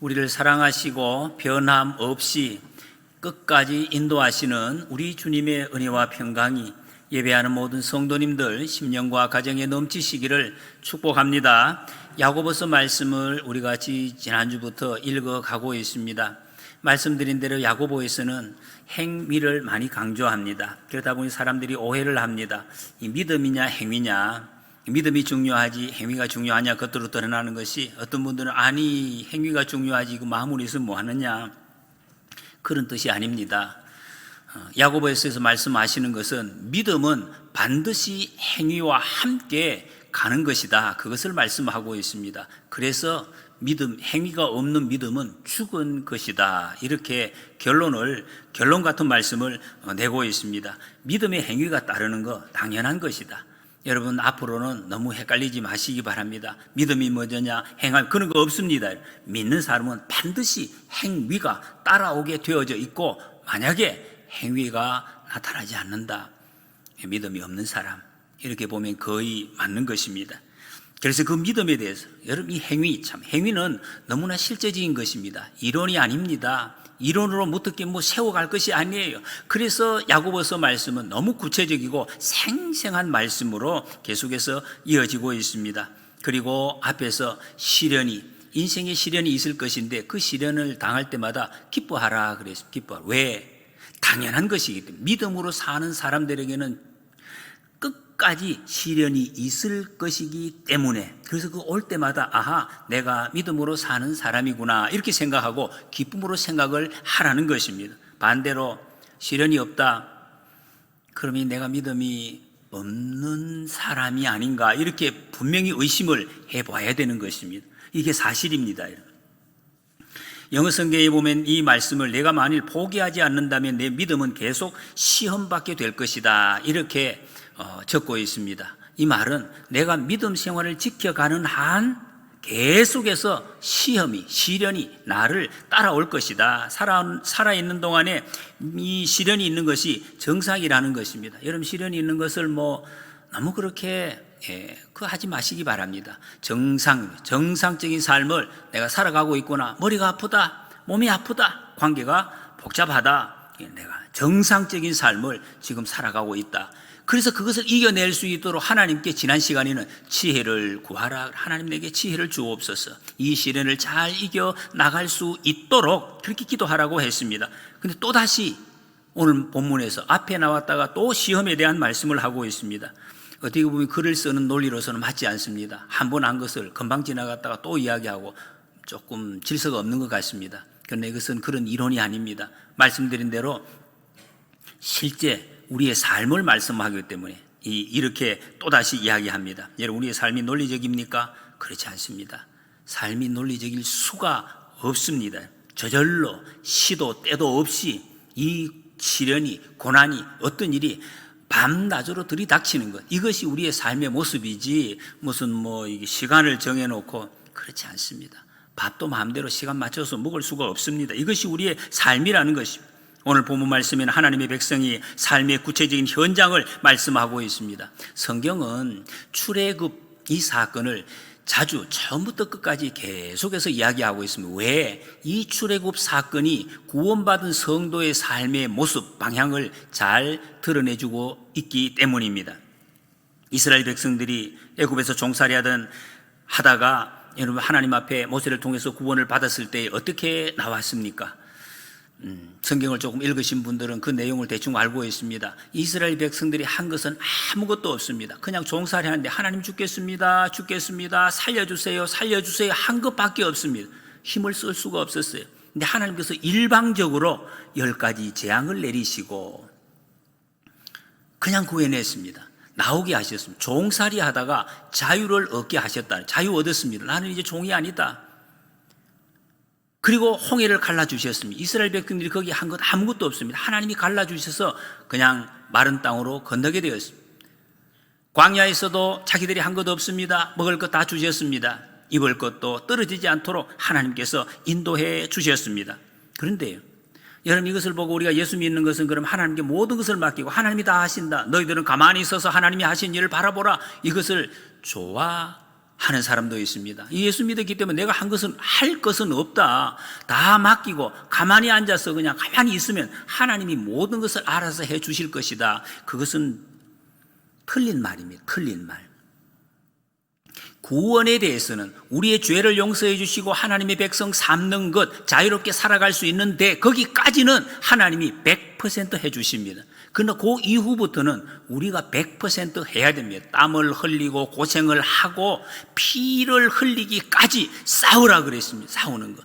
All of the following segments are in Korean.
우리를 사랑하시고 변함 없이 끝까지 인도하시는 우리 주님의 은혜와 평강이 예배하는 모든 성도님들 심령과 가정에 넘치시기를 축복합니다. 야고보서 말씀을 우리 같이 지난주부터 읽어가고 있습니다. 말씀드린 대로 야고보에서는 행위를 많이 강조합니다. 그러다 보니 사람들이 오해를 합니다. 이 믿음이냐 행위냐, 믿음이 중요하지 행위가 중요하냐, 겉으로 드러나는 것이. 어떤 분들은 아니 행위가 중요하지 그 마음으로 있으면 뭐하느냐, 그런 뜻이 아닙니다. 야고보에서 말씀하시는 것은 믿음은 반드시 행위와 함께 가는 것이다, 그것을 말씀하고 있습니다. 그래서 행위가 없는 믿음은 죽은 것이다, 이렇게 결론 같은 말씀을 내고 있습니다. 믿음의 행위가 따르는 거 당연한 것이다. 여러분 앞으로는 너무 헷갈리지 마시기 바랍니다. 믿음이 뭐냐 행함 그런 거 없습니다. 믿는 사람은 반드시 행위가 따라오게 되어져 있고, 만약에 행위가 나타나지 않는다, 믿음이 없는 사람, 이렇게 보면 거의 맞는 것입니다. 그래서 그 믿음에 대해서 여러분, 이 행위는 너무나 실제적인 것입니다. 이론이 아닙니다. 이론으로 어떻게 세워갈 것이 아니에요. 그래서 야고보서 말씀은 너무 구체적이고 생생한 말씀으로 계속해서 이어지고 있습니다. 그리고 앞에서 인생에 시련이 있을 것인데 그 시련을 당할 때마다 기뻐하라 그랬습니다. 기뻐하라. 왜? 당연한 것이기 때문에. 믿음으로 사는 사람들에게는 끝까지 시련이 있을 것이기 때문에. 그래서 그 올 때마다 아하, 내가 믿음으로 사는 사람이구나, 이렇게 생각하고 기쁨으로 생각을 하라는 것입니다. 반대로 시련이 없다 그러면 내가 믿음이 없는 사람이 아닌가, 이렇게 분명히 의심을 해봐야 되는 것입니다. 이게 사실입니다. 영어 성경에 보면 이 말씀을 내가 만일 포기하지 않는다면 내 믿음은 계속 시험받게 될 것이다, 이렇게 적고 있습니다. 이 말은 내가 믿음 생활을 지켜가는 한 계속해서 시련이 나를 따라올 것이다. 살아있는 동안에 이 시련이 있는 것이 정상이라는 것입니다. 여러분, 시련이 있는 것을 너무 그렇게 하지 마시기 바랍니다. 정상적인 삶을 내가 살아가고 있구나, 머리가 아프다, 몸이 아프다, 관계가 복잡하다, 내가 정상적인 삶을 지금 살아가고 있다. 그래서 그것을 이겨낼 수 있도록 하나님께 지난 시간에는 지혜를 구하라, 하나님 내게 지혜를 주옵소서, 이 시련을 잘 이겨 나갈 수 있도록 그렇게 기도하라고 했습니다. 근데 또다시 오늘 본문에서 앞에 나왔다가 또 시험에 대한 말씀을 하고 있습니다. 어떻게 보면 글을 쓰는 논리로서는 맞지 않습니다. 한 번 한 것을 금방 지나갔다가 또 이야기하고 조금 질서가 없는 것 같습니다. 그런데 이것은 그런 이론이 아닙니다. 말씀드린 대로 실제 우리의 삶을 말씀하기 때문에 이렇게 또다시 이야기합니다. 여러분, 우리의 삶이 논리적입니까? 그렇지 않습니다. 삶이 논리적일 수가 없습니다. 저절로 시도 때도 없이 이 시련이, 고난이, 어떤 일이 밤낮으로 들이닥치는 것, 이것이 우리의 삶의 모습이지 무슨 시간을 정해놓고 그렇지 않습니다. 밥도 마음대로 시간 맞춰서 먹을 수가 없습니다. 이것이 우리의 삶이라는 것입니다. 오늘 본문 말씀에는 하나님의 백성이 삶의 구체적인 현장을 말씀하고 있습니다. 성경은 출애굽 이 사건을 자주 처음부터 끝까지 계속해서 이야기하고 있습니다. 왜? 이 출애굽 사건이 구원받은 성도의 삶의 모습, 방향을 잘 드러내주고 있기 때문입니다. 이스라엘 백성들이 애굽에서 종살이 하다가 여러분, 하나님 앞에 모세를 통해서 구원을 받았을 때 어떻게 나왔습니까? 성경을 조금 읽으신 분들은 그 내용을 대충 알고 있습니다. 이스라엘 백성들이 한 것은 아무것도 없습니다. 그냥 종살이 하는데 하나님 죽겠습니다, 살려주세요 한 것밖에 없습니다. 힘을 쓸 수가 없었어요. 근데 하나님께서 일방적으로 10가지 재앙을 내리시고 그냥 구해냈습니다. 나오게 하셨습니다. 종살이 하다가 자유를 얻게 하셨다. 자유 얻었습니다. 나는 이제 종이 아니다. 그리고 홍해를 갈라주셨습니다. 이스라엘 백성들이 거기 한 것 아무것도 없습니다. 하나님이 갈라주셔서 그냥 마른 땅으로 건너게 되었습니다. 광야에서도 자기들이 한 것 없습니다. 먹을 것 다 주셨습니다. 입을 것도 떨어지지 않도록 하나님께서 인도해 주셨습니다. 그런데요, 여러분, 이것을 보고 우리가 예수 믿는 것은 그럼 하나님께 모든 것을 맡기고 하나님이 다 하신다, 너희들은 가만히 있어서 하나님이 하신 일을 바라보라, 이것을 좋아 하는 사람도 있습니다. 예수 믿었기 때문에 내가 할 것은 없다. 다 맡기고 가만히 앉아서 그냥 가만히 있으면 하나님이 모든 것을 알아서 해 주실 것이다. 그것은 틀린 말입니다. 틀린 말. 구원에 대해서는 우리의 죄를 용서해 주시고 하나님의 백성 삼는 것, 자유롭게 살아갈 수 있는데 거기까지는 하나님이 100% 해 주십니다. 그러나 그 이후부터는 우리가 100% 해야 됩니다. 땀을 흘리고 고생을 하고 피를 흘리기까지 싸우라 그랬습니다. 싸우는 것.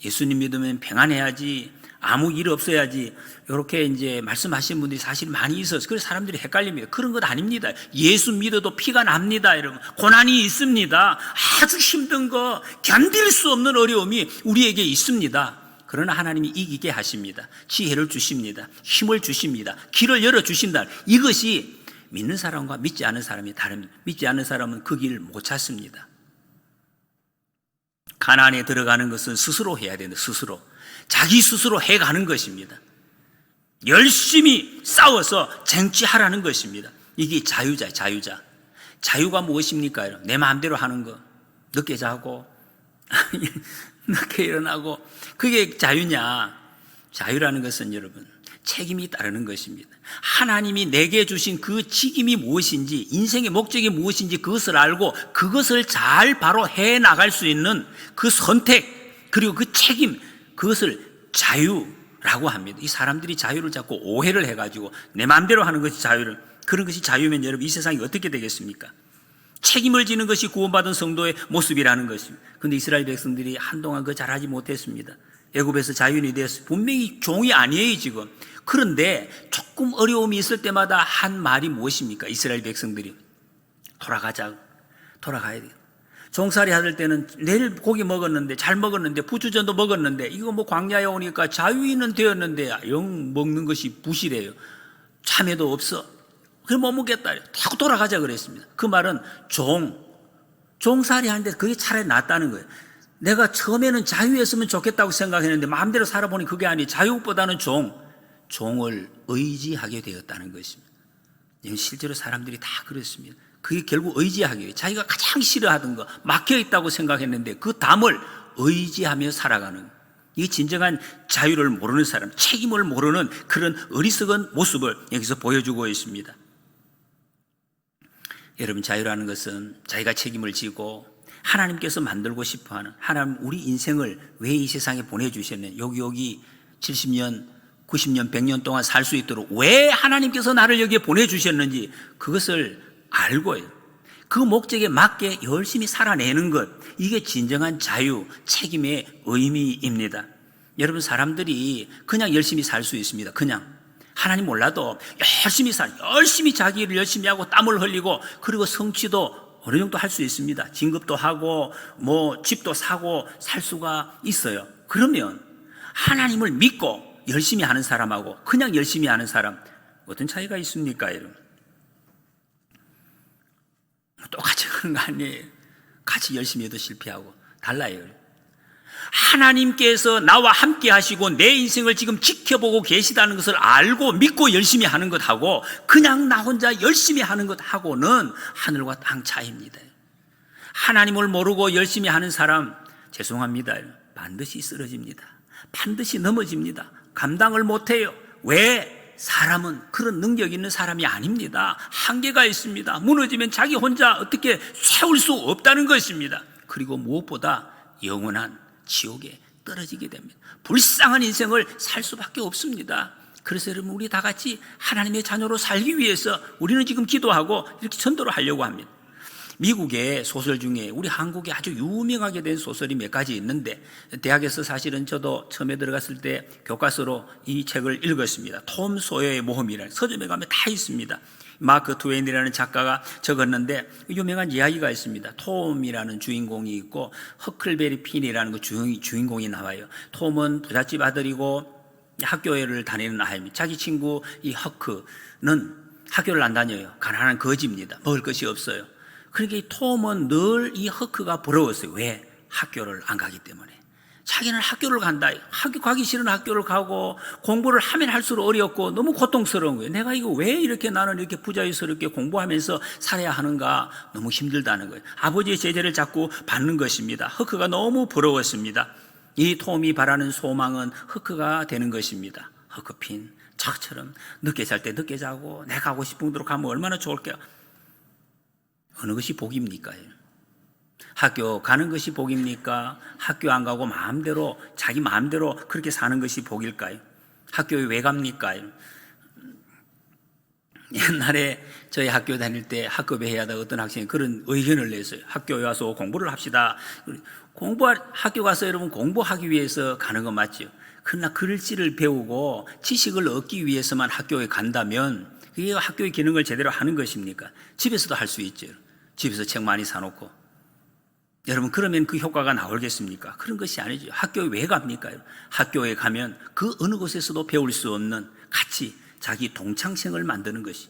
예수님 믿으면 평안해야지, 아무 일 없어야지, 이렇게 이제 말씀하시는 분들이 사실 많이 있어서 그래서 사람들이 헷갈립니다. 그런 것 아닙니다. 예수 믿어도 피가 납니다. 여러분, 고난이 있습니다. 아주 힘든 거, 견딜 수 없는 어려움이 우리에게 있습니다. 그러나 하나님이 이기게 하십니다. 지혜를 주십니다. 힘을 주십니다. 길을 열어주신다. 이것이 믿는 사람과 믿지 않은 사람이 다릅니다. 믿지 않은 사람은 그 길을 못 찾습니다. 가나안에 들어가는 것은 스스로 해야 된다. 스스로. 자기 스스로 해가는 것입니다. 열심히 싸워서 쟁취하라는 것입니다. 이게 자유자, 자유자. 자유가 무엇입니까? 내 마음대로 하는 거. 늦게 자고 늦게 일어나고 그게 자유냐? 자유라는 것은 여러분 책임이 따르는 것입니다. 하나님이 내게 주신 그 직임이 무엇인지, 인생의 목적이 무엇인지 그것을 알고 그것을 잘 바로 해나갈 수 있는 그 선택, 그리고 그 책임, 그것을 자유라고 합니다. 이 사람들이 자유를 자꾸 오해를 해가지고 내 마음대로 하는 것이 자유를, 그런 것이 자유면 여러분 이 세상이 어떻게 되겠습니까? 책임을 지는 것이 구원받은 성도의 모습이라는 것입니다. 그런데 이스라엘 백성들이 한동안 그거 잘하지 못했습니다. 애굽에서 자유인이 되었어요. 분명히 종이 아니에요 지금. 그런데 조금 어려움이 있을 때마다 한 말이 무엇입니까? 이스라엘 백성들이 돌아가자, 돌아가야 돼요. 종살이 할 때는 내일 고기 먹었는데, 잘 먹었는데, 부추전도 먹었는데, 이거 뭐 광야에 오니까 자유인은 되었는데 영 먹는 것이 부실해요. 참외도 없어. 그래 못 먹겠다. 자꾸 돌아가자 그랬습니다. 그 말은 종살이 하는데 그게 차라리 낫다는 거예요. 내가 처음에는 자유했으면 좋겠다고 생각했는데 마음대로 살아보니 그게 아니, 자유보다는 종을 의지하게 되었다는 것입니다. 실제로 사람들이 다 그렇습니다. 그게 결국 의지하게 돼요. 자기가 가장 싫어하던 거, 막혀있다고 생각했는데 그 담을 의지하며 살아가는 거예요. 이게 진정한 자유를 모르는 사람, 책임을 모르는 그런 어리석은 모습을 여기서 보여주고 있습니다. 여러분, 자유라는 것은 자기가 책임을 지고 하나님께서 만들고 싶어하는, 하나님 우리 인생을 왜 이 세상에 보내주셨느냐, 여기 70년 90년 100년 동안 살 수 있도록 왜 하나님께서 나를 여기에 보내주셨는지 그것을 알고 그 목적에 맞게 열심히 살아내는 것, 이게 진정한 자유, 책임의 의미입니다. 여러분, 사람들이 그냥 열심히 살 수 있습니다. 그냥 하나님 몰라도 열심히 자기 일을 열심히 하고 땀을 흘리고, 그리고 성취도 어느 정도 할 수 있습니다. 진급도 하고 뭐 집도 사고 살 수가 있어요. 그러면 하나님을 믿고 열심히 하는 사람하고 그냥 열심히 하는 사람, 어떤 차이가 있습니까, 여러분? 똑같이 그런 거 아니에요. 같이 열심히 해도 실패하고 달라요. 하나님께서 나와 함께 하시고 내 인생을 지금 지켜보고 계시다는 것을 알고 믿고 열심히 하는 것하고 그냥 나 혼자 열심히 하는 것하고는 하늘과 땅 차이입니다. 하나님을 모르고 열심히 하는 사람, 죄송합니다, 반드시 쓰러집니다. 반드시 넘어집니다. 감당을 못해요. 왜? 사람은 그런 능력 있는 사람이 아닙니다. 한계가 있습니다. 무너지면 자기 혼자 어떻게 세울 수 없다는 것입니다. 그리고 무엇보다 영원한 지옥에 떨어지게 됩니다. 불쌍한 인생을 살 수밖에 없습니다. 그래서 여러분, 우리 다 같이 하나님의 자녀로 살기 위해서 우리는 지금 기도하고 이렇게 전도를 하려고 합니다. 미국의 소설 중에 우리 한국에 아주 유명하게 된 소설이 몇 가지 있는데, 대학에서 사실은 저도 처음에 들어갔을 때 교과서로 이 책을 읽었습니다. 톰 소여의 모험이라는, 서점에 가면 다 있습니다. 마크 트웨인이라는 작가가 적었는데 유명한 이야기가 있습니다. 톰이라는 주인공이 있고 허클베리 핀이라는 그 주인공이 나와요. 톰은 부잣집 아들이고 학교를 다니는 아이입니다. 자기 친구 이 허크는 학교를 안 다녀요. 가난한 거지입니다. 먹을 것이 없어요. 그러니까 이 톰은 늘 이 허크가 부러웠어요. 왜? 학교를 안 가기 때문에. 자기는 학교를 간다. 학교 가기 싫은 학교를 가고 공부를 하면 할수록 어렵고 너무 고통스러운 거예요. 내가 이거 왜 이렇게 나는 이렇게 부자유스럽게 공부하면서 살아야 하는가, 너무 힘들다는 거예요. 아버지의 제재를 자꾸 받는 것입니다. 허크가 너무 부러웠습니다. 이 톰이 바라는 소망은 허크가 되는 것입니다. 허크핀 저처럼 늦게 잘 때 늦게 자고 내가 하고 싶은 대로 가면 얼마나 좋을까요? 어느 것이 복입니까? 학교 가는 것이 복입니까? 학교 안 가고 마음대로 자기 마음대로 그렇게 사는 것이 복일까요? 학교에 왜 갑니까? 옛날에 저희 학교 다닐 때 학급에 해야 하다 어떤 학생이 그런 의견을 냈어요. 학교에 와서 공부를 합시다. 학교 가서 여러분 공부하기 위해서 가는 거 맞죠? 그러나 글씨를 배우고 지식을 얻기 위해서만 학교에 간다면 그게 학교의 기능을 제대로 하는 것입니까? 집에서도 할 수 있죠. 집에서 책 많이 사놓고. 여러분 그러면 그 효과가 나오겠습니까? 그런 것이 아니죠. 학교에 왜 갑니까? 학교에 가면 그 어느 곳에서도 배울 수 없는 같이 자기 동창생을 만드는 것이,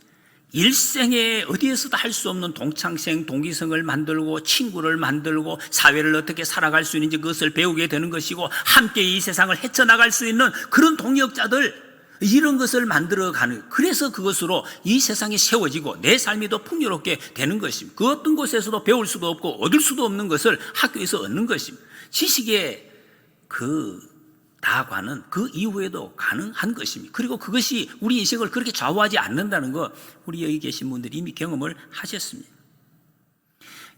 일생에 어디에서도 할 수 없는 동창생, 동기성을 만들고 친구를 만들고 사회를 어떻게 살아갈 수 있는지 그것을 배우게 되는 것이고, 함께 이 세상을 헤쳐나갈 수 있는 그런 동역자들, 이런 것을 만들어가는, 그래서 그것으로 이 세상이 세워지고 내 삶이 더 풍요롭게 되는 것입니다. 그 어떤 곳에서도 배울 수도 없고 얻을 수도 없는 것을 학교에서 얻는 것입니다. 지식의 그 다과는 그 이후에도 가능한 것입니다. 그리고 그것이 우리 인생을 그렇게 좌우하지 않는다는 거 우리 여기 계신 분들이 이미 경험을 하셨습니다.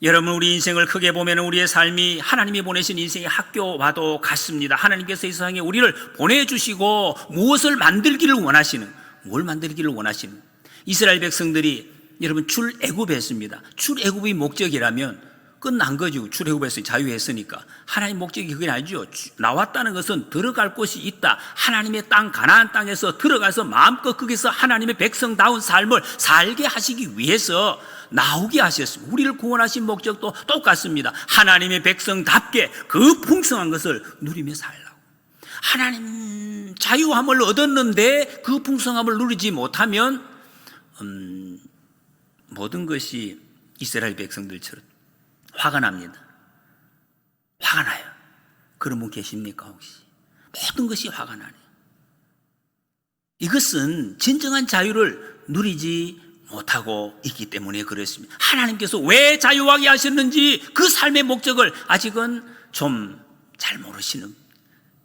여러분 우리 인생을 크게 보면 우리의 삶이 하나님이 보내신 인생의 학교와도 같습니다. 하나님께서 이 세상에 우리를 보내주시고 무엇을 만들기를 원하시는, 뭘 만들기를 원하시는, 이스라엘 백성들이 여러분 출애굽했습니다. 출애굽의 목적이라면 끝난 거죠. 출애굽에서 자유했으니까. 하나님 목적이 그게 아니죠. 나왔다는 것은 들어갈 곳이 있다. 하나님의 땅 가나안 땅에서 들어가서 마음껏 거기서 하나님의 백성다운 삶을 살게 하시기 위해서 나오게 하셨습니다. 우리를 구원하신 목적도 똑같습니다. 하나님의 백성답게 그 풍성한 것을 누리며 살라고. 하나님 자유함을 얻었는데 그 풍성함을 누리지 못하면 모든 것이 이스라엘 백성들처럼 화가 납니다. 화가 나요. 그런 분 계십니까 혹시? 모든 것이 화가 나네요. 이것은 진정한 자유를 누리지 못하고 있기 때문에 그렇습니다. 하나님께서 왜 자유하게 하셨는지 그 삶의 목적을 아직은 좀 잘 모르시는,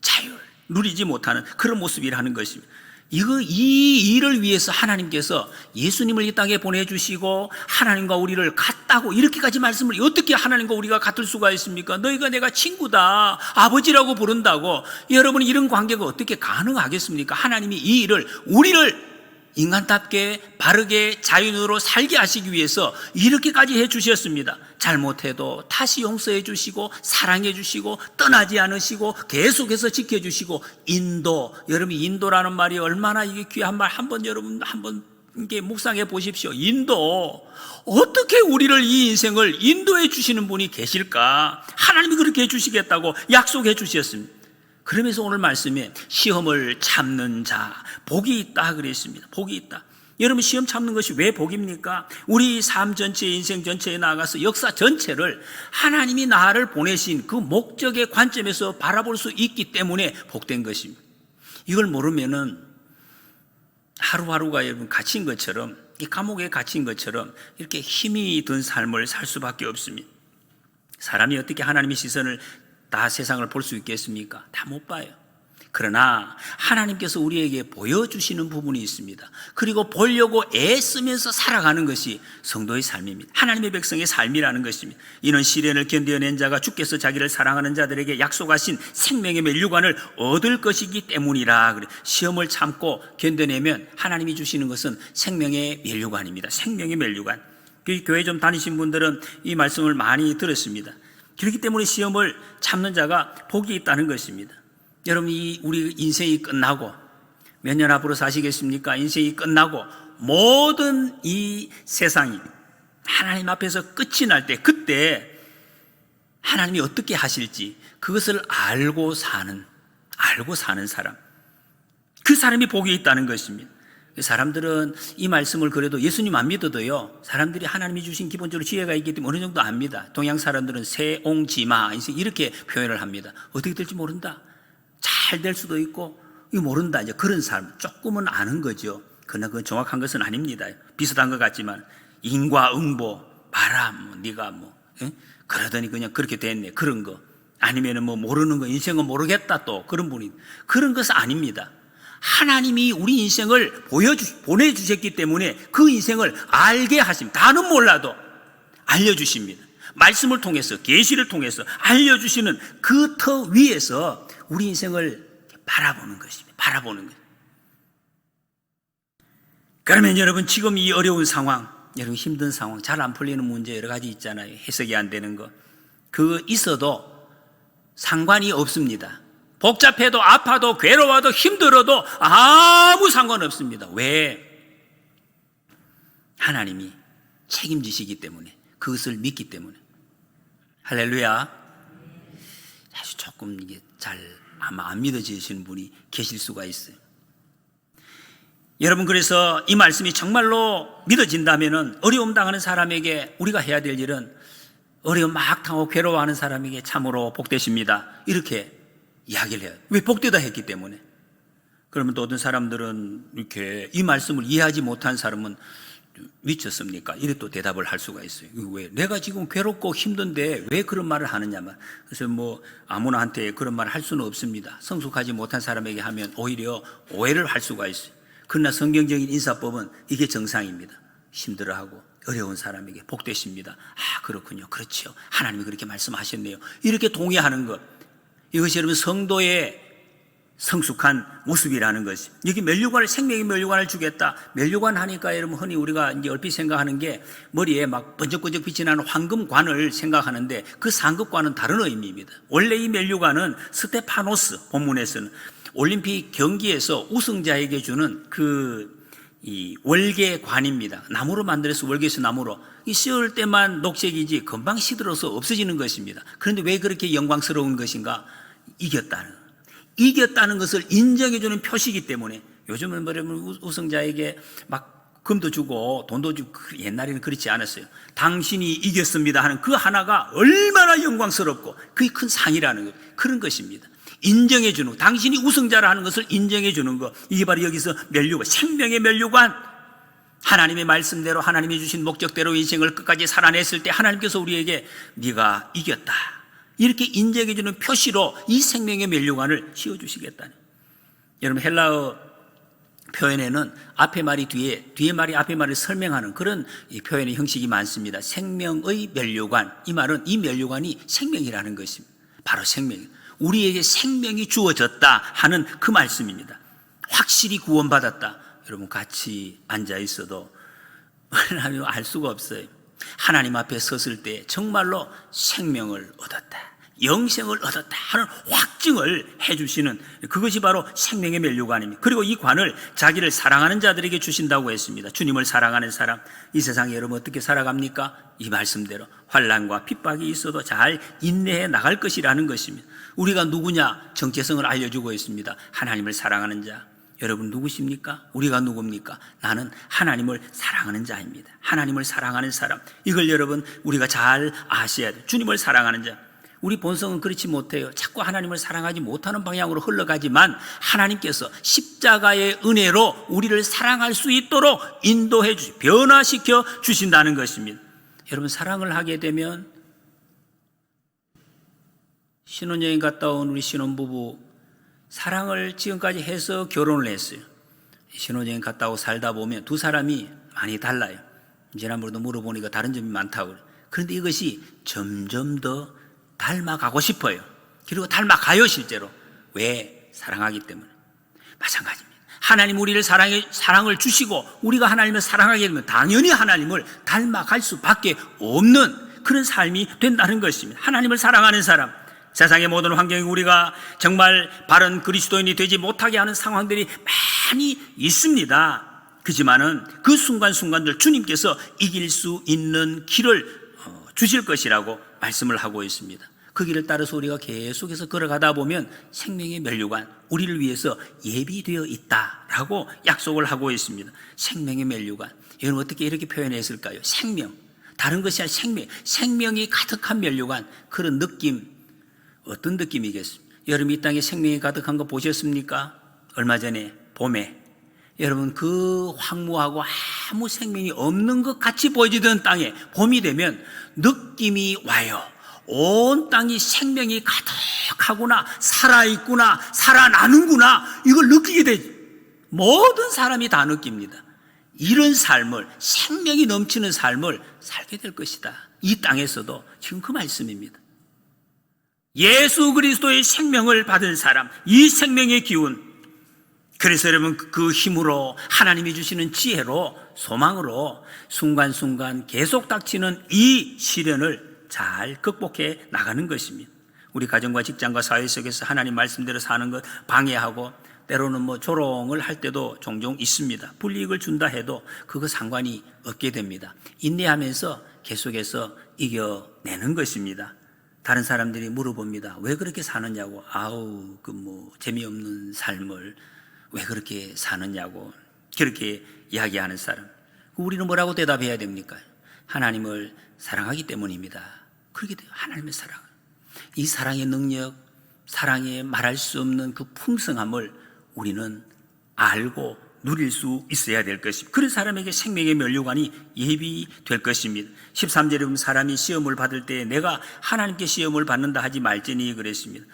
자유를 누리지 못하는 그런 모습이라는 것입니다. 이 일을 위해서 하나님께서 예수님을 이 땅에 보내주시고 하나님과 우리를 같다고 이렇게까지 말씀을, 어떻게 하나님과 우리가 같을 수가 있습니까? 너희가 내가 친구다, 아버지라고 부른다고. 여러분 이런 관계가 어떻게 가능하겠습니까? 하나님이 이 일을, 우리를 인간답게 바르게 자유인으로 살게 하시기 위해서 이렇게까지 해주셨습니다. 잘못해도 다시 용서해 주시고 사랑해 주시고 떠나지 않으시고 계속해서 지켜주시고, 인도, 여러분 인도라는 말이 얼마나 이게 귀한 말, 여러분 한번 이게 묵상해 보십시오. 인도, 어떻게 우리를, 이 인생을 인도해 주시는 분이 계실까? 하나님이 그렇게 해주시겠다고 약속해 주셨습니다. 그러면서 오늘 말씀에 시험을 참는 자 복이 있다 그랬습니다. 복이 있다. 여러분 시험 참는 것이 왜 복입니까? 우리 삶 전체, 인생 전체에 나아가서 역사 전체를 하나님이 나를 보내신 그 목적의 관점에서 바라볼 수 있기 때문에 복된 것입니다. 이걸 모르면은 하루하루가 여러분 갇힌 것처럼, 이 감옥에 갇힌 것처럼 이렇게 힘이 든 삶을 살 수밖에 없습니다. 사람이 어떻게 하나님의 시선을 다 세상을 볼 수 있겠습니까? 다 못 봐요. 그러나 하나님께서 우리에게 보여주시는 부분이 있습니다. 그리고 보려고 애쓰면서 살아가는 것이 성도의 삶입니다. 하나님의 백성의 삶이라는 것입니다. 이는 시련을 견뎌낸 자가 주께서 자기를 사랑하는 자들에게 약속하신 생명의 면류관을 얻을 것이기 때문이라. 시험을 참고 견뎌내면 하나님이 주시는 것은 생명의 면류관입니다. 생명의 면류관. 교회 좀 다니신 분들은 이 말씀을 많이 들었습니다. 그렇기 때문에 시험을 참는 자가 복이 있다는 것입니다. 여러분 우리 인생이 끝나고 몇 년 앞으로 사시겠습니까? 인생이 끝나고 모든 이 세상이 하나님 앞에서 끝이 날 때, 그때 하나님이 어떻게 하실지 그것을 알고 사는 사람, 그 사람이 복이 있다는 것입니다. 사람들은 이 말씀을 그래도 예수님 안 믿어도요, 사람들이 하나님이 주신 기본적으로 지혜가 있기 때문에 어느 정도 압니다. 동양 사람들은 세옹지마 이렇게 표현을 합니다. 어떻게 될지 모른다, 잘 될 수도 있고 이거 모른다, 이제 그런 사람 조금은 아는 거죠. 그러나 그건 정확한 것은 아닙니다. 비슷한 것 같지만 인과응보, 바람, 네가 그러더니 그냥 그렇게 됐네, 그런 거. 아니면은 모르는 거, 인생은 모르겠다, 또 그런 분이, 그런 것은 아닙니다. 하나님이 우리 인생을 보내주셨기 때문에 그 인생을 알게 하십니다. 다는 몰라도 알려주십니다. 말씀을 통해서, 계시를 통해서 알려주시는 그 터 위에서 우리 인생을 바라보는 것입니다. 바라보는 것. 그러면 여러분, 지금 이 어려운 상황, 여러분 힘든 상황, 잘 안 풀리는 문제 여러 가지 있잖아요. 해석이 안 되는 거. 그 있어도 상관이 없습니다. 복잡해도 아파도 괴로워도 힘들어도 아무 상관없습니다. 왜? 하나님이 책임지시기 때문에, 그것을 믿기 때문에. 할렐루야. 아주 조금 이게 잘 아마 안 믿어지시는 분이 계실 수가 있어요. 여러분, 그래서 이 말씀이 정말로 믿어진다면 어려움 당하는 사람에게 우리가 해야 될 일은, 어려움 막 당하고 괴로워하는 사람에게 참으로 복되십니다, 이렇게 이야기를 해요. 왜? 복되다 했기 때문에. 그러면 또 어떤 사람들은 이렇게 이 말씀을 이해하지 못한 사람은 미쳤습니까? 이렇게 또 대답을 할 수가 있어요. 왜? 내가 지금 괴롭고 힘든데 왜 그런 말을 하느냐만. 그래서 아무나한테 그런 말을 할 수는 없습니다. 성숙하지 못한 사람에게 하면 오히려 오해를 할 수가 있어요. 그러나 성경적인 인사법은 이게 정상입니다. 힘들어하고 어려운 사람에게 복되십니다. 아, 그렇군요. 그렇죠. 하나님이 그렇게 말씀하셨네요. 이렇게 동의하는 것. 이것이 여러분 성도의 성숙한 모습이라는 것이. 여기 면류관을, 생명의 면류관을 주겠다. 면류관 하니까 여러분 흔히 우리가 이제 얼핏 생각하는 게 머리에 막 번쩍번쩍 빛이 나는 황금관을 생각하는데, 그 상급관은 다른 의미입니다. 원래 이 면류관은 스테파노스, 본문에서는 올림픽 경기에서 우승자에게 주는 이 월계관입니다. 나무로 만들어서, 월계에서 나무로. 이 씌울 때만 녹색이지 금방 시들어서 없어지는 것입니다. 그런데 왜 그렇게 영광스러운 것인가? 이겼다는 것을 인정해주는 표시이기 때문에. 요즘은 우승자에게 막 금도 주고 돈도 주고, 옛날에는 그렇지 않았어요. 당신이 이겼습니다 하는 그 하나가 얼마나 영광스럽고 그게 큰 상이라는 것, 그런 것입니다. 인정해주는, 당신이 우승자라는 것을 인정해주는 것, 이게 바로 여기서 면류관, 생명의 면류관. 하나님의 말씀대로, 하나님이 주신 목적대로 인생을 끝까지 살아냈을 때 하나님께서 우리에게 네가 이겼다, 이렇게 인정해주는 표시로 이 생명의 면류관을 씌워주시겠다는. 여러분, 헬라어 표현에는 앞에 말이 뒤에 말이 앞에 말을 설명하는 그런 이 표현의 형식이 많습니다. 생명의 면류관, 이 말은 이 면류관이 생명이라는 것입니다. 바로 생명, 우리에게 생명이 주어졌다 하는 그 말씀입니다. 확실히 구원받았다. 여러분, 같이 앉아 있어도 하나님 알 수가 없어요. 하나님 앞에 섰을 때 정말로 생명을 얻었다, 영생을 얻었다 하는 확증을 해주시는, 그것이 바로 생명의 면류관입니다. 그리고 이 관을 자기를 사랑하는 자들에게 주신다고 했습니다. 주님을 사랑하는 사람, 이 세상에 여러분 어떻게 살아갑니까? 이 말씀대로 환난과 핍박이 있어도 잘 인내해 나갈 것이라는 것입니다. 우리가 누구냐? 정체성을 알려주고 있습니다. 하나님을 사랑하는 자. 여러분 누구십니까? 우리가 누굽니까? 나는 하나님을 사랑하는 자입니다. 하나님을 사랑하는 사람, 이걸 여러분 우리가 잘 아셔야 돼요. 주님을 사랑하는 자. 우리 본성은 그렇지 못해요. 자꾸 하나님을 사랑하지 못하는 방향으로 흘러가지만 하나님께서 십자가의 은혜로 우리를 사랑할 수 있도록 인도해 주시, 변화시켜 주신다는 것입니다. 여러분, 사랑을 하게 되면, 신혼여행 갔다 온 우리 신혼부부, 사랑을 지금까지 해서 결혼을 했어요. 신혼여행 갔다 오고 살다 보면 두 사람이 많이 달라요. 지난번에도 물어보니까 다른 점이 많다고 그래요. 그런데 이것이 점점 더 닮아가고 싶어요. 그리고 닮아가요, 실제로. 왜? 사랑하기 때문에. 마찬가지입니다. 하나님 우리를 사랑을 주시고 우리가 하나님을 사랑하게 되면 당연히 하나님을 닮아갈 수밖에 없는 그런 삶이 된다는 것입니다. 하나님을 사랑하는 사람, 세상의 모든 환경이 우리가 정말 바른 그리스도인이 되지 못하게 하는 상황들이 많이 있습니다. 그렇지만은 그 순간순간들 주님께서 이길 수 있는 길을 주실 것이라고 말씀을 하고 있습니다. 그 길을 따라서 우리가 계속해서 걸어가다 보면 생명의 면류관, 우리를 위해서 예비되어 있다라고 약속을 하고 있습니다. 생명의 면류관. 이건 어떻게 이렇게 표현했을까요? 생명. 다른 것이 아니라 생명. 생명이 가득한 면류관. 그런 느낌. 어떤 느낌이겠습니까? 여러분 이 땅에 생명이 가득한 거 보셨습니까? 얼마 전에 봄에. 여러분 그 황무하고 아무 생명이 없는 것 같이 보여지던 땅에 봄이 되면 느낌이 와요. 온 땅이 생명이 가득하구나, 살아있구나, 살아나는구나, 이걸 느끼게 되죠. 모든 사람이 다 느낍니다. 이런 삶을, 생명이 넘치는 삶을 살게 될 것이다. 이 땅에서도 지금 그 말씀입니다. 예수 그리스도의 생명을 받은 사람, 이 생명의 기운, 그래서 여러분 그 힘으로 하나님이 주시는 지혜로, 소망으로 순간순간 계속 닥치는 이 시련을 잘 극복해 나가는 것입니다. 우리 가정과 직장과 사회 속에서 하나님 말씀대로 사는 것 방해하고 때로는 조롱을 할 때도 종종 있습니다. 불이익을 준다 해도 그거 상관이 없게 됩니다. 인내하면서 계속해서 이겨내는 것입니다. 다른 사람들이 물어봅니다. 왜 그렇게 사느냐고. 아우 재미없는 삶을 왜 그렇게 사느냐고 그렇게 이야기하는 사람. 우리는 뭐라고 대답해야 됩니까? 하나님을 사랑하기 때문입니다. 그렇게 돼요. 하나님의 사랑. 이 사랑의 능력, 사랑의 말할 수 없는 그 풍성함을 우리는 알고 누릴 수 있어야 될 것입니다. 그런 사람에게 생명의 면류관이 예비될 것입니다. 13절에 보면 사람이 시험을 받을 때 내가 하나님께 시험을 받는다 하지 말지니 그랬습니다.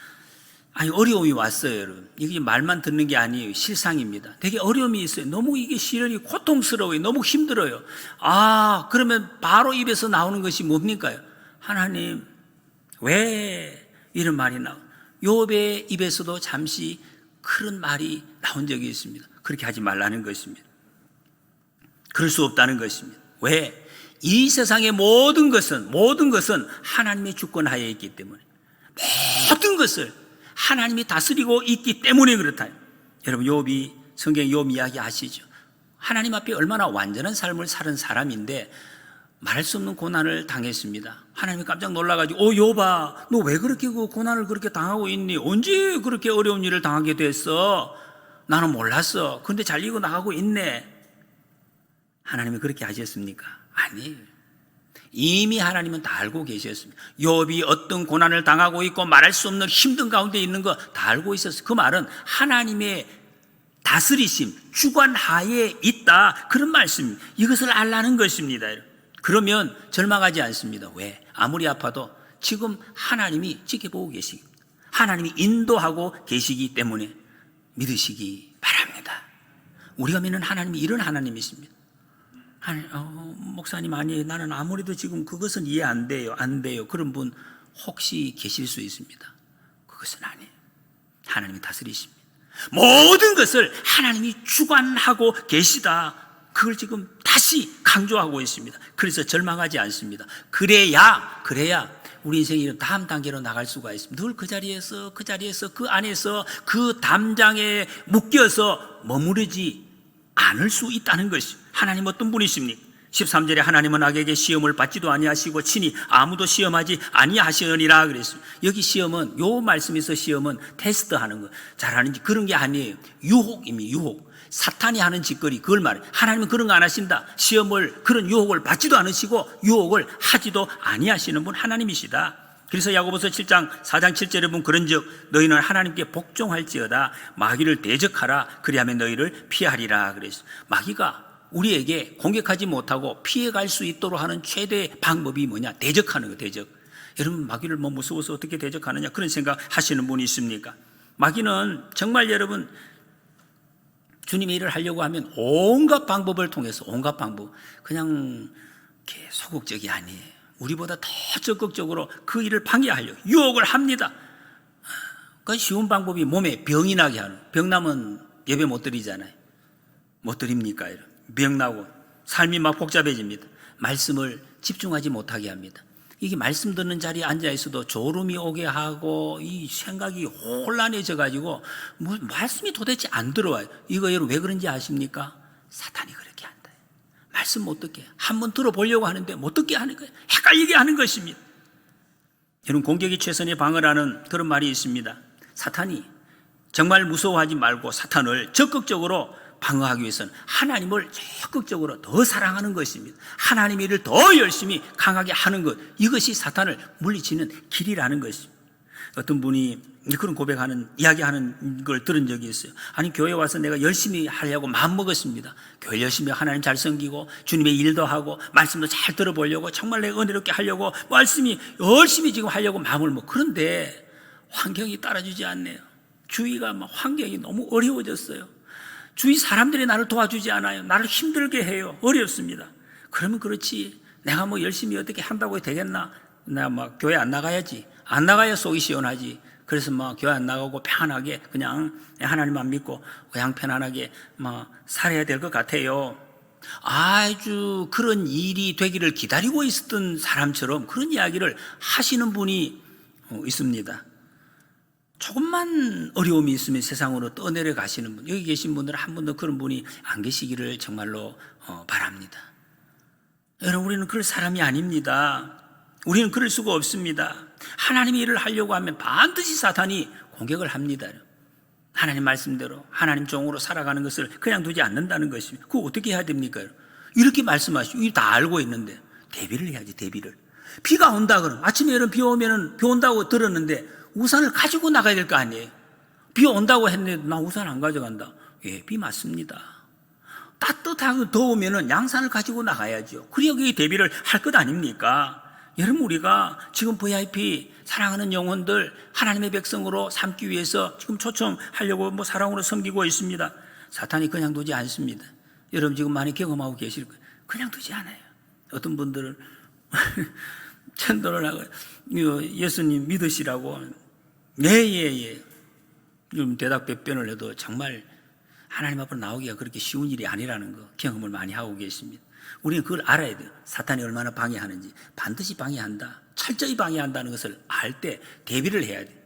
아니 어려움이 왔어요, 여러분. 이게 말만 듣는 게 아니에요. 실상입니다. 되게 어려움이 있어요. 너무 이게 시련이 고통스러워요. 너무 힘들어요. 그러면 바로 입에서 나오는 것이 뭡니까요? 하나님, 왜 이런 말이 나오나? 욥의 입에서도 잠시 그런 말이 나온 적이 있습니다. 그렇게 하지 말라는 것입니다. 그럴 수 없다는 것입니다. 왜? 이 세상의 모든 것은 하나님의 주권하에 있기 때문에, 모든 것을 하나님이 다스리고 있기 때문에 그렇다. 여러분 욥이 성경 욥 이야기 아시죠? 하나님 앞에 얼마나 완전한 삶을 사는 사람인데 말할 수 없는 고난을 당했습니다. 하나님이 깜짝 놀라가지고 욥아 너 왜 그렇게 그 고난을 그렇게 당하고 있니? 언제 그렇게 어려운 일을 당하게 됐어? 나는 몰랐어. 그런데 잘 이겨나가고 있네. 하나님이 그렇게 하셨습니까? 아니에요. 이미 하나님은 다 알고 계셨습니다. 욥이 어떤 고난을 당하고 있고 말할 수 없는 힘든 가운데 있는 거 다 알고 있었어요. 그 말은 하나님의 다스리심, 주관하에 있다, 그런 말씀입니다. 이것을 알라는 것입니다. 그러면 절망하지 않습니다. 왜? 아무리 아파도 지금 하나님이 지켜보고 계시고 하나님이 인도하고 계시기 때문에 믿으시기 바랍니다. 우리가 믿는 하나님이 이런 하나님이십니다. 목사님 아니 나는 아무래도 지금 그것은 이해 안 돼요. 그런 분 혹시 계실 수 있습니다. 그것은 아니에요. 하나님이 다스리십니다. 모든 것을 하나님이 주관하고 계시다. 그걸 지금 다시 강조하고 있습니다. 그래서 절망하지 않습니다. 그래야 우리 인생이 다음 단계로 나갈 수가 있습니다. 늘 그 자리에서 그 안에서 그 담장에 묶여서 머무르지 않을 수 있다는 것입니다. 하나님 어떤 분이십니까? 13절에 하나님은 악에게 시험을 받지도 아니하시고 친히 아무도 시험하지 아니하시느니라 그랬습니다. 여기 시험은, 요 말씀에서 시험은 테스트하는 거, 잘하는지 그런 게 아니에요. 유혹입니다. 유혹. 사탄이 하는 짓거리, 그걸 말해요. 하나님은 그런 거 안 하신다. 시험을, 그런 유혹을 받지도 않으시고 유혹을 하지도 아니하시는 분 하나님이시다. 그래서 야고보서 7장 4장 7절에 보면 그런즉 너희는 하나님께 복종할지어다 마귀를 대적하라 그리하면 너희를 피하리라 그랬어요. 마귀가 우리에게 공격하지 못하고 피해갈 수 있도록 하는 최대 방법이 뭐냐? 대적하는 거, 대적. 여러분 마귀를 무서워서 어떻게 대적하느냐 그런 생각 하시는 분이 있습니까? 마귀는 정말 여러분 주님의 일을 하려고 하면 온갖 방법을 통해서, 온갖 방법, 그냥 소극적이 아니에요. 우리보다 더 적극적으로 그 일을 방해하려고 유혹을 합니다. 그 쉬운 방법이 몸에 병이 나게 하는, 병 나면 예배 못 드리잖아요. 못 드립니까? 병 나고 삶이 막 복잡해집니다. 말씀을 집중하지 못하게 합니다. 이게 말씀 듣는 자리에 앉아 있어도 졸음이 오게 하고 이 생각이 혼란해져 가지고 말씀이 도대체 안 들어와요. 이거 여러분 왜 그런지 아십니까? 사탄이 그렇게 한다. 말씀 못 듣게, 한번 들어보려고 하는데 못 듣게 하는 거예요. 헷갈리게 하는 것입니다. 이런 공격이 최선의 방어라는 그런 말이 있습니다. 사탄이 정말 무서워하지 말고 사탄을 적극적으로 방어하기 위해서는 하나님을 적극적으로 더 사랑하는 것입니다. 하나님의 일을 더 열심히 강하게 하는 것, 이것이 사탄을 물리치는 길이라는 것입니다. 어떤 분이 그런 고백하는, 이야기하는 걸 들은 적이 있어요. 아니, 교회 와서 내가 열심히 하려고 마음먹었습니다. 교회 열심히 하나님 잘 섬기고 주님의 일도 하고 말씀도 잘 들어보려고 정말 내가 은혜롭게 하려고 열심히 지금 하려고 마음을 먹고, 그런데 환경이 따라주지 않네요. 주위가 환경이 너무 어려워졌어요. 주위 사람들이 나를 도와주지 않아요. 나를 힘들게 해요. 어렵습니다. 그러면 그렇지, 내가 열심히 어떻게 한다고 되겠나? 내가 교회 안 나가야지. 안 나가야 속이 시원하지. 그래서 교회 안 나가고 편안하게 그냥 하나님만 믿고 그냥 편안하게 살아야 될 것 같아요. 아주 그런 일이 되기를 기다리고 있었던 사람처럼 그런 이야기를 하시는 분이 있습니다. 조금만 어려움이 있으면 세상으로 떠내려 가시는 분, 여기 계신 분들은 한 분도 그런 분이 안 계시기를 정말로 바랍니다. 여러분, 우리는 그럴 사람이 아닙니다. 우리는 그럴 수가 없습니다. 하나님의 일을 하려고 하면 반드시 사탄이 공격을 합니다. 하나님 말씀대로 하나님 종으로 살아가는 것을 그냥 두지 않는다는 것입니다. 그거 어떻게 해야 됩니까? 이렇게 말씀하시고, 이거 다 알고 있는데 대비를 해야지. 대비를. 비가 온다 그러면, 아침에 여러분 비 오면은 비 온다고 들었는데 우산을 가지고 나가야 될 거 아니에요. 비 온다고 했는데 나 우산 안 가져간다. 예, 비 맞습니다. 따뜻하고 더우면은 양산을 가지고 나가야죠. 그래야 그게 대비를 할 것 아닙니까? 여러분, 우리가 지금 VIP 사랑하는 영혼들 하나님의 백성으로 삼기 위해서 지금 초청하려고 사랑으로 섬기고 있습니다. 사탄이 그냥 두지 않습니다. 여러분 지금 많이 경험하고 계실 거예요. 그냥 두지 않아요. 어떤 분들은 천도를 하고 예수님 믿으시라고 예 좀 대답변을 해도 정말 하나님 앞으로 나오기가 그렇게 쉬운 일이 아니라는 거 경험을 많이 하고 계십니다. 우리는 그걸 알아야 돼요. 사탄이 얼마나 방해하는지. 반드시 방해한다, 철저히 방해한다는 것을 알 때 대비를 해야 돼요.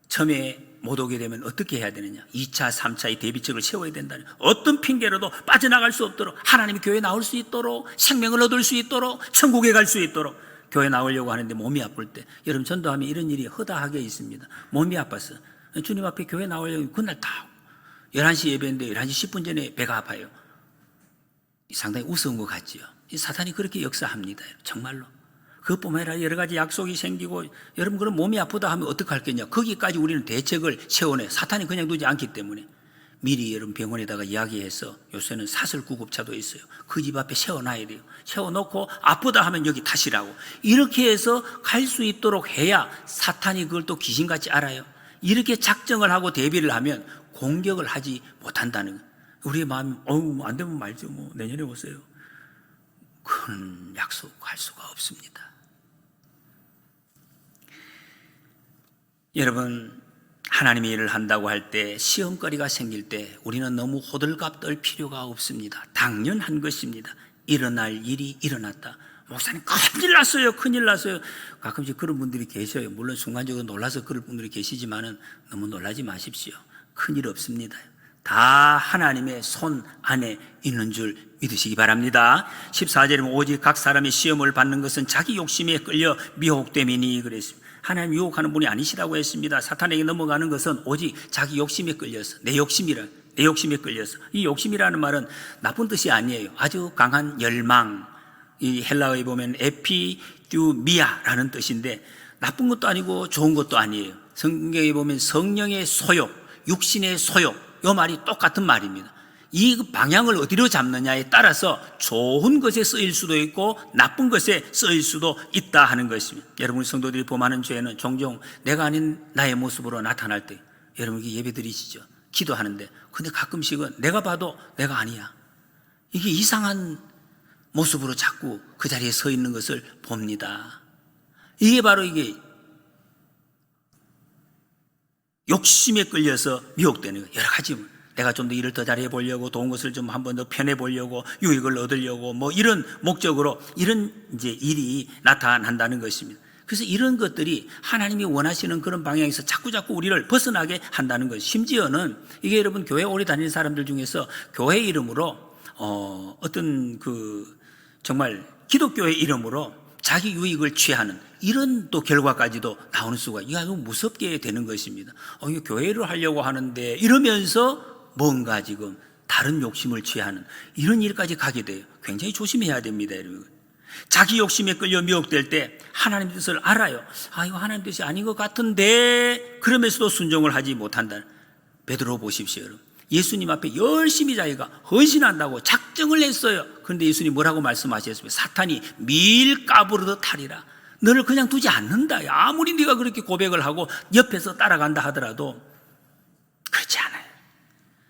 처음에 못 오게 되면 어떻게 해야 되느냐, 2차, 3차의 대비책을 세워야 된다는, 어떤 핑계로도 빠져나갈 수 없도록, 하나님이 교회에 나올 수 있도록, 생명을 얻을 수 있도록, 천국에 갈 수 있도록. 교회 나오려고 하는데 몸이 아플 때, 여러분 전도하면 이런 일이 허다하게 있습니다. 몸이 아파서 주님 앞에 교회 나오려고 그날 다 11시 예배인데 11시 10분 전에 배가 아파요. 상당히 우스운 것 같지요. 사탄이 그렇게 역사합니다. 정말로. 그것뿐만 아니라 여러 가지 약속이 생기고, 여러분 그럼 몸이 아프다 하면 어떡할겠냐, 거기까지 우리는 대책을 세워내. 사탄이 그냥 두지 않기 때문에 미리 여러분 병원에다가 이야기해서, 요새는 사설 구급차도 있어요. 그 집 앞에 세워놔야 돼요. 세워놓고 아프다 하면 여기 타시라고. 이렇게 해서 갈 수 있도록 해야 사탄이 그걸 또 귀신같이 알아요. 이렇게 작정을 하고 대비를 하면 공격을 하지 못한다는 거예요. 우리의 마음이 안 되면 말죠. 내년에 오세요. 그런 약속할 수가 없습니다. 여러분, 하나님의 일을 한다고 할 때, 시험거리가 생길 때 우리는 너무 호들갑 떨 필요가 없습니다. 당연한 것입니다. 일어날 일이 일어났다. 목사님 큰일 났어요. 가끔씩 그런 분들이 계셔요. 물론 순간적으로 놀라서 그럴 분들이 계시지만은 너무 놀라지 마십시오. 큰일 없습니다. 다 하나님의 손 안에 있는 줄 믿으시기 바랍니다. 14절에 오직 각 사람이 시험을 받는 것은 자기 욕심에 끌려 미혹됨이니 그랬습니다. 하나님 유혹하는 분이 아니시라고 했습니다. 사탄에게 넘어가는 것은 오직 자기 욕심에 끌려서, 내 욕심에 끌려서. 이 욕심이라는 말은 나쁜 뜻이 아니에요. 아주 강한 열망, 이 헬라어에 보면 에피듀미아라는 뜻인데, 나쁜 것도 아니고 좋은 것도 아니에요. 성경에 보면 성령의 소욕, 육신의 소욕, 이 말이 똑같은 말입니다. 이 방향을 어디로 잡느냐에 따라서 좋은 것에 쓰일 수도 있고 나쁜 것에 쓰일 수도 있다 하는 것입니다. 여러분, 성도들이 범하는 죄는 종종 내가 아닌 나의 모습으로 나타날 때, 여러분 예배 드리시죠? 기도하는데, 근데 가끔씩은 내가 봐도 내가 아니야, 이게 이상한 모습으로 자꾸 그 자리에 서 있는 것을 봅니다. 이게 바로 이게 욕심에 끌려서 미혹되는 거예요. 여러 가지, 내가 좀 더 일을 더 잘해 보려고, 좋은 것을 좀 한 번 더 편해 보려고, 유익을 얻으려고, 이런 목적으로 이런 이제 일이 나타난다는 것입니다. 그래서 이런 것들이 하나님이 원하시는 그런 방향에서 자꾸 우리를 벗어나게 한다는 것. 심지어는 이게 여러분 교회 오래 다니는 사람들 중에서 교회 이름으로 어떤 정말 기독교의 이름으로 자기 유익을 취하는 이런 또 결과까지도 나오는 수가 이거 아주 무섭게 되는 것입니다. 이거 교회를 하려고 하는데 이러면서 뭔가 지금 다른 욕심을 취하는 이런 일까지 가게 돼요. 굉장히 조심해야 됩니다, 여러분. 자기 욕심에 끌려 미혹될 때 하나님 뜻을 알아요. 이거 하나님 뜻이 아닌 것 같은데 그러면서도 순종을 하지 못한다. 베드로 보십시오, 여러분. 예수님 앞에 열심히 자기가 헌신한다고 작정을 했어요. 그런데 예수님 뭐라고 말씀하셨습니까? 사탄이 밀가부르듯 하리라. 너를 그냥 두지 않는다. 아무리 네가 그렇게 고백을 하고 옆에서 따라간다 하더라도 그렇지 않아요.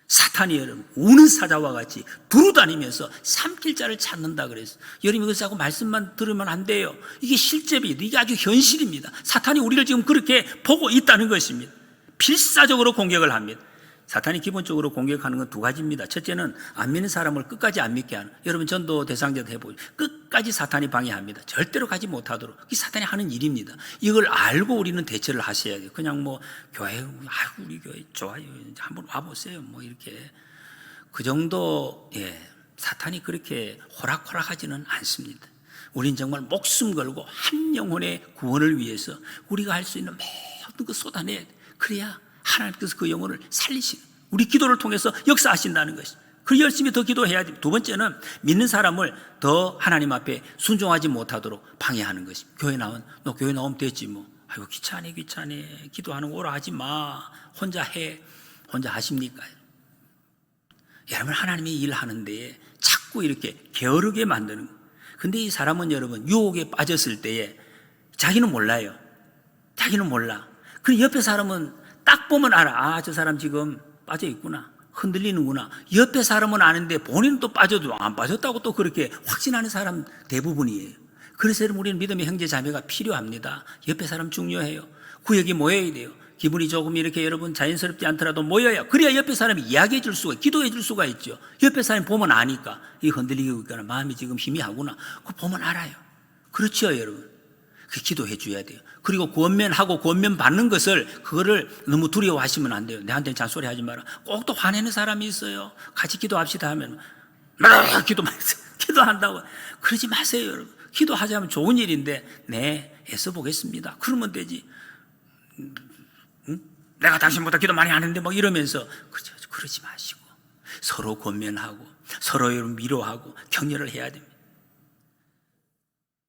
사탄이 여러분 우는 사자와 같이 두루다니면서 삼킬 자를 찾는다 그랬어요. 여러분 이거 자꾸 말씀만 들으면 안 돼요. 이게 실제입니다. 이게 아주 현실입니다. 사탄이 우리를 지금 그렇게 보고 있다는 것입니다. 필사적으로 공격을 합니다. 사탄이 기본적으로 공격하는 건 두 가지입니다. 첫째는 안 믿는 사람을 끝까지 안 믿게 하는. 여러분 전도 대상자도 해보죠. 끝까지 사탄이 방해합니다. 절대로 가지 못하도록. 이게 사탄이 하는 일입니다. 이걸 알고 우리는 대처를 하셔야 돼요. 그냥 뭐 교회, 우리 교회 좋아요. 한번 와보세요. 뭐 이렇게 그 정도. 사탄이 그렇게 호락호락하지는 않습니다. 우린 정말 목숨 걸고 한 영혼의 구원을 위해서 우리가 할 수 있는 모든 것 쏟아내야 돼. 그래야 하나님께서 그 영혼을 살리시는 우리 기도를 통해서 역사하신다는 것이. 그 열심히 더 기도해야 됩니다. 두 번째는 믿는 사람을 더 하나님 앞에 순종하지 못하도록 방해하는 것입니다. 교회 나온 너 교회 나오면 됐지 뭐. 아이고 귀찮네 기도하는 거 오라 하지 마. 혼자 해. 혼자 하십니까? 여러분 하나님이 일하는데 자꾸 이렇게 게으르게 만드는 거예요. 근데 이 사람은 여러분 유혹에 빠졌을 때에 자기는 몰라요. 자기는 몰라. 그 옆에 사람은 딱 보면 알아. 저 사람 지금 빠져 있구나. 흔들리는구나. 옆에 사람은 아는데 본인은 또 빠져도 안 빠졌다고 또 그렇게 확신하는 사람 대부분이에요. 그래서 여러분 우리는 믿음의 형제 자매가 필요합니다. 옆에 사람 중요해요. 구역이 모여야 돼요. 기분이 조금 이렇게 여러분 자연스럽지 않더라도 모여야. 그래야 옆에 사람이 이야기해 줄 수가, 기도해 줄 수가 있죠. 옆에 사람이 보면 아니까. 이 흔들리고 있거나 마음이 지금 희미하구나. 그거 보면 알아요. 그렇죠, 여러분. 그 기도해 줘야 돼요. 그리고 권면하고 권면 받는 것을 그거를 너무 두려워하시면 안 돼요. 내한테는 잔소리 하지 마라. 꼭 또 화내는 사람이 있어요. 같이 기도합시다 하면 기도한다고 그러지 마세요, 여러분. 기도하자면 좋은 일인데 네 애써 보겠습니다. 그러면 되지. 내가 당신보다 기도 많이 하는데 뭐 이러면서 그러지 마시고 서로 권면하고 서로 위로하고 격려를 해야 됩니다.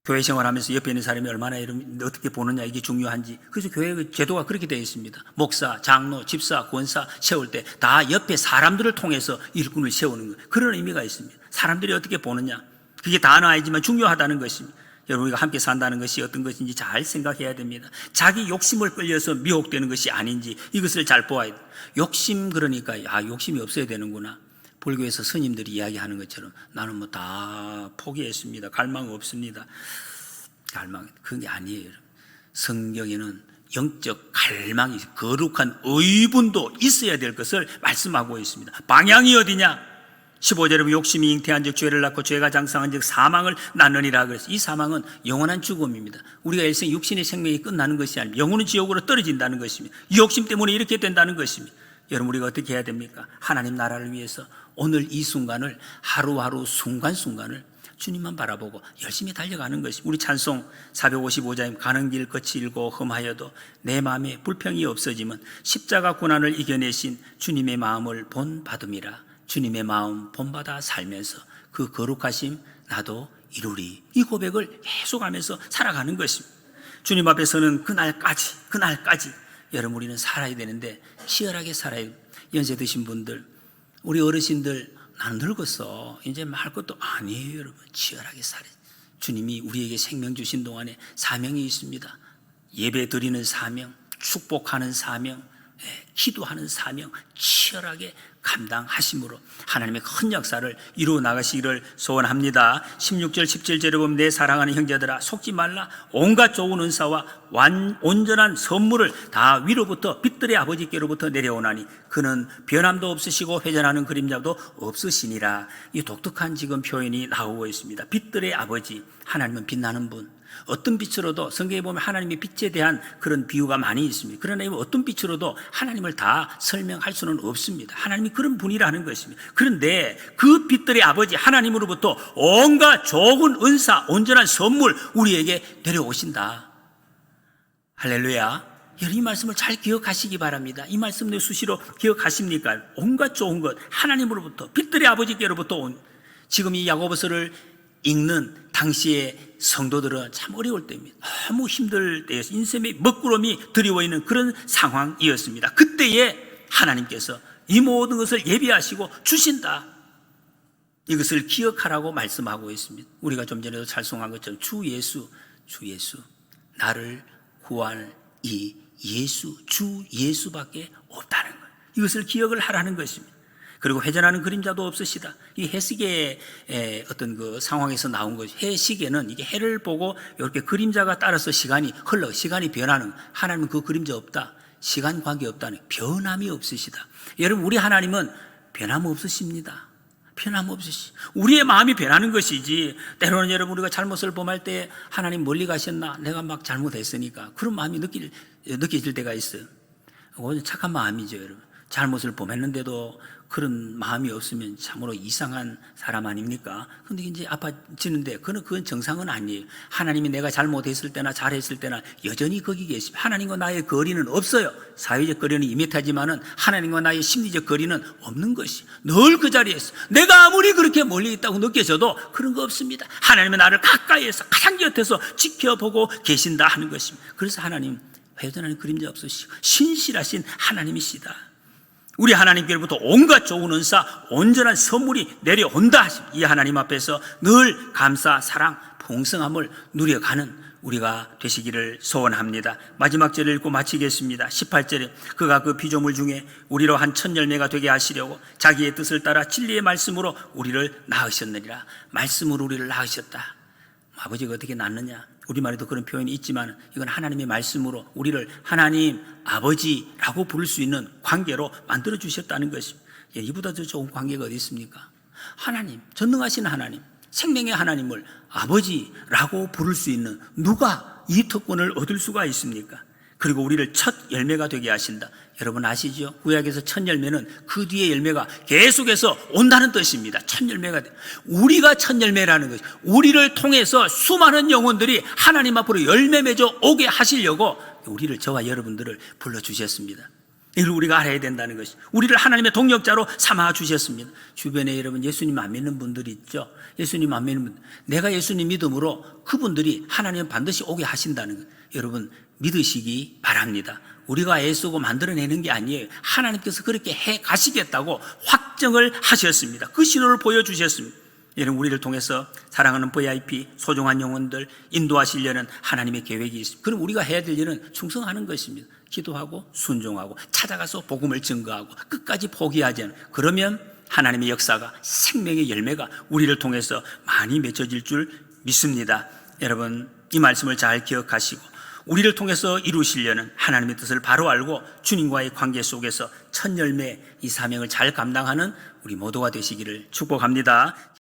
교회 생활하면서 옆에 있는 사람이 얼마나 어떻게 보느냐 이게 중요한지. 그래서 교회의 제도가 그렇게 되어 있습니다. 목사, 장로, 집사, 권사 세울 때 다 옆에 사람들을 통해서 일꾼을 세우는 거예요. 그런 의미가 있습니다. 사람들이 어떻게 보느냐 그게 다는 아니지만 중요하다는 것입니다. 여러분 우리가 함께 산다는 것이 어떤 것인지 잘 생각해야 됩니다. 자기 욕심을 끌려서 미혹되는 것이 아닌지 이것을 잘 보아야 돼요. 욕심 그러니까 욕심이 없어야 되는구나. 불교에서 스님들이 이야기하는 것처럼 나는 뭐 다 포기했습니다. 갈망 없습니다. 갈망 그게 아니에요. 성경에는 영적 갈망이 거룩한 의분도 있어야 될 것을 말씀하고 있습니다. 방향이 어디냐? 15절에 보면 욕심이 잉태한 즉 죄를 낳고 죄가 장성한 즉 사망을 낳느니라 그랬어요. 이 사망은 영원한 죽음입니다. 우리가 일생 육신의 생명이 끝나는 것이 아닙니다. 영혼은 지옥으로 떨어진다는 것입니다. 이 욕심 때문에 이렇게 된다는 것입니다. 여러분 우리가 어떻게 해야 됩니까? 하나님 나라를 위해서 오늘 이 순간을 하루하루 순간순간을 주님만 바라보고 열심히 달려가는 것이 우리 찬송 455자님 가는 길 거칠고 험하여도 내 마음에 불평이 없어지면 십자가 고난을 이겨내신 주님의 마음을 본받음이라. 주님의 마음 본받아 살면서 그 거룩하심 나도 이루리. 이 고백을 계속하면서 살아가는 것입니다. 주님 앞에서는 그날까지 여러분 우리는 살아야 되는데 치열하게 살아야 돼요. 연세 드신 분들 우리 어르신들 나는 늙었어 이제 말 것도 아니에요. 여러분 치열하게 살아요. 주님이 우리에게 생명 주신 동안에 사명이 있습니다. 예배 드리는 사명, 축복하는 사명, 기도하는 사명 치열하게 감당하심으로 하나님의 큰 역사를 이루어 나가시기를 소원합니다. 16절 17절에 보면 내 사랑하는 형제들아 속지 말라. 온갖 좋은 은사와 온전한 선물을 다 위로부터 빛들의 아버지께로부터 내려오나니 그는 변함도 없으시고 회전하는 그림자도 없으시니라. 이 독특한 지금 표현이 나오고 있습니다. 빛들의 아버지 하나님은 빛나는 분, 어떤 빛으로도 성경에 보면 하나님의 빛에 대한 그런 비유가 많이 있습니다. 그러나 어떤 빛으로도 하나님을 다 설명할 수는 없습니다. 하나님이 그런 분이라는 것입니다. 그런데 그 빛들의 아버지 하나님으로부터 온갖 좋은 은사, 온전한 선물 우리에게 내려오신다. 할렐루야. 여러분 이 말씀을 잘 기억하시기 바랍니다. 이 말씀을 수시로 기억하십니까? 온갖 좋은 것 하나님으로부터 빛들의 아버지께로부터 온, 지금 이 야고보서를 읽는 당시의 성도들은 참 어려울 때입니다. 너무 힘들 때였어요. 인생의 먹구름이 드리워 있는 그런 상황이었습니다. 그때에 하나님께서 이 모든 것을 예비하시고 주신다. 이것을 기억하라고 말씀하고 있습니다. 우리가 좀 전에도 찬송한 것처럼 주 예수 나를 구할 이 예수, 주 예수밖에 없다는 거예요. 이것을 기억을 하라는 것입니다. 그리고 회전하는 그림자도 없으시다. 이 해시계의 어떤 그 상황에서 나온 것이, 해시계는 이게 해를 보고 이렇게 그림자가 따라서 시간이 흘러, 시간이 변하는, 하나님은 그 그림자 없다. 시간 관계 없다는, 변함이 없으시다. 여러분, 우리 하나님은 변함 없으십니다. 변함 없으시. 우리의 마음이 변하는 것이지, 때로는 여러분 우리가 잘못을 범할 때 하나님 멀리 가셨나? 내가 막 잘못했으니까. 그런 마음이 느껴질 때가 있어요. 그건 착한 마음이죠, 여러분. 잘못을 범했는데도 그런 마음이 없으면 참으로 이상한 사람 아닙니까? 근데 이제 아파지는데 그건 정상은 아니에요. 하나님이 내가 잘못했을 때나 잘했을 때나 여전히 거기 계십니다. 하나님과 나의 거리는 없어요. 사회적 거리는 이미타지만은 하나님과 나의 심리적 거리는 없는 것이 늘 그 자리에서 내가 아무리 그렇게 멀리 있다고 느껴져도 그런 거 없습니다. 하나님은 나를 가까이에서 가장 곁에서 지켜보고 계신다 하는 것입니다. 그래서 하나님 회전하는 그림자 없으시고 신실하신 하나님이시다. 우리 하나님께로부터 온갖 좋은 은사, 온전한 선물이 내려온다. 이 하나님 앞에서 늘 감사, 사랑, 풍성함을 누려가는 우리가 되시기를 소원합니다. 마지막 절을 읽고 마치겠습니다. 18절에 그가 그 피조물 중에 우리로 한 천 열매가 되게 하시려고 자기의 뜻을 따라 진리의 말씀으로 우리를 낳으셨느니라. 말씀으로 우리를 낳으셨다. 아버지가 어떻게 낳느냐? 우리말에도 그런 표현이 있지만 이건 하나님의 말씀으로 우리를 하나님 아버지라고 부를 수 있는 관계로 만들어 주셨다는 것입니다. 이보다 더 좋은 관계가 어디 있습니까? 하나님, 전능하신 하나님, 생명의 하나님을 아버지라고 부를 수 있는 누가 이 특권을 얻을 수가 있습니까? 그리고 우리를 첫 열매가 되게 하신다. 여러분 아시죠? 구약에서 첫 열매는 그 뒤에 열매가 계속해서 온다는 뜻입니다. 첫 열매가 돼. 우리가 첫 열매라는 것이, 우리를 통해서 수많은 영혼들이 하나님 앞으로 열매 맺어 오게 하시려고 우리를, 저와 여러분들을 불러주셨습니다. 이걸 우리가 알아야 된다는 것이, 우리를 하나님의 동역자로 삼아 주셨습니다. 주변에 여러분 예수님 안 믿는 분들이 있죠. 예수님 안 믿는 분들, 내가 예수님 믿음으로 그분들이 하나님 반드시 오게 하신다는 것, 여러분 믿으시기 바랍니다. 우리가 애쓰고 만들어내는 게 아니에요. 하나님께서 그렇게 해 가시겠다고 확정을 하셨습니다. 그 신호를 보여주셨습니다. 여러분 우리를 통해서 사랑하는 VIP, 소중한 영혼들 인도하시려는 하나님의 계획이 있습니다. 그럼 우리가 해야 될 일은 충성하는 것입니다. 기도하고 순종하고 찾아가서 복음을 증거하고 끝까지 포기하지 않는, 그러면 하나님의 역사가, 생명의 열매가 우리를 통해서 많이 맺어질 줄 믿습니다. 여러분 이 말씀을 잘 기억하시고 우리를 통해서 이루시려는 하나님의 뜻을 바로 알고 주님과의 관계 속에서 첫 열매 이 사명을 잘 감당하는 우리 모두가 되시기를 축복합니다.